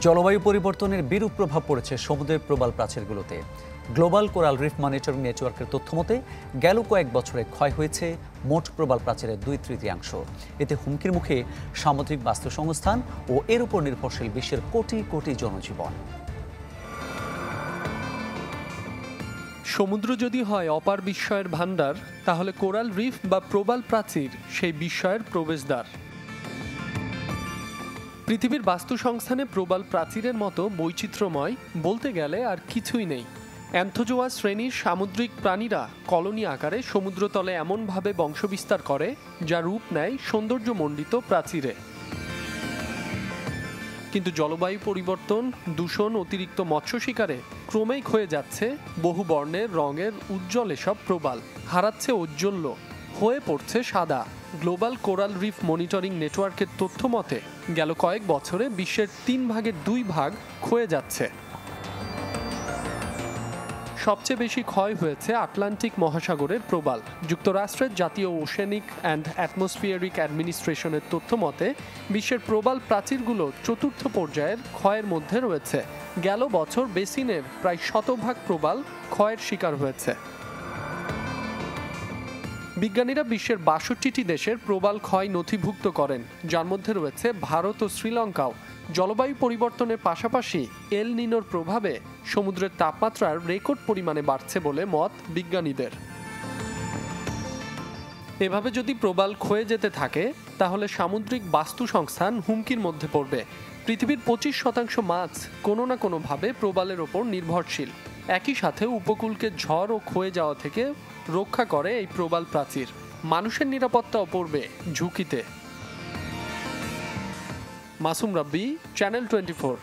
জলবায়ু পরিবর্তনের বিরূপ প্রভাব পড়েছে সমুদ্রের প্রবাল প্রাচীরগুলোতে। গ্লোবাল কোরাল রিফ মনিটরিং নেটওয়ার্কের তথ্যমতে গেল কয়েক বছরে ক্ষয় হয়েছে মোট প্রবাল প্রাচীরের 2/3। এতে হুমকির মুখে সামুদ্রিক বাস্তুসংস্থান ও এর উপর নির্ভরশীল বিশ্বের কোটি কোটি জনজীবন। সমুদ্র যদি হয় অপার বিস্ময়ের ভাণ্ডার, তাহলে কোরাল রিফ বা প্রবাল প্রাচীর সেই বিস্ময়ের প্রবেশদ্বার। পৃথিবীর বাস্তুসংস্থানে প্রবাল প্রাচীরের মতো বৈচিত্র্যময় বলতে গেলে আর কিছুই নেই। অ্যান্থোজোয়া শ্রেণীর সামুদ্রিক প্রাণীরা কলোনি আকারে সমুদ্রতলে এমনভাবে বংশবিস্তার করে যা রূপ নেয় সৌন্দর্যমণ্ডিত প্রাচীরে। কিন্তু জলবায়ু পরিবর্তন, দূষণ, অতিরিক্ত মৎস্য শিকারে ক্রমেই ক্ষয়ে যাচ্ছে বহু বর্ণের রঙের উজ্জ্বল এসব প্রবাল, হারাচ্ছে ঔজ্জ্বল্য, হয়ে পড়ছে সাদা। গ্লোবাল কোরাল রিফ মনিটরিং নেটওয়ার্কের তথ্য মতে গেল কয়েক বছরে বিশ্বের 2/3 ক্ষয়ে যাচ্ছে। সবচেয়ে বেশি ক্ষয় হয়েছে আটলান্টিক মহাসাগরের প্রবাল। যুক্তরাষ্ট্রের জাতীয় ওশেনিক অ্যান্ড অ্যাটমসফিয়ারিক অ্যাডমিনিস্ট্রেশনের তথ্য মতে বিশ্বের প্রবাল প্রাচীরগুলো চতুর্থ পর্যায়ের ক্ষয়ের মধ্যে রয়েছে। গেল বছর বেসিনের প্রায় 100% প্রবাল ক্ষয়ের শিকার হয়েছে। বিজ্ঞানীরা বিশ্বের 62টি দেশের প্রবাল ক্ষয় নথিভুক্ত করেন, যার মধ্যে রয়েছে ভারত ও শ্রীলঙ্কাও। জলবায়ু পরিবর্তনের পাশাপাশি এল নিনোর প্রভাবে সমুদ্রের তাপমাত্রার রেকর্ড পরিমাণে বাড়ছে বলে মত বিজ্ঞানীদের। এভাবে যদি প্রবাল ক্ষয়ে যেতে থাকে তাহলে সামুদ্রিক বাস্তুসংস্থান হুমকির মধ্যে পড়বে। পৃথিবীর 25% মাছ কোনো না কোনোভাবে প্রবালের ওপর নির্ভরশীল। একই সাথে উপকূলকে ঝড় ও ক্ষয়ে যাওয়া থেকে রক্ষা করে এই প্রবাল প্রাচীর। মানুষের নিরাপত্তাও পড়বে ঝুঁকিতে। মাসুম রাব্বি, চ্যানেল 24।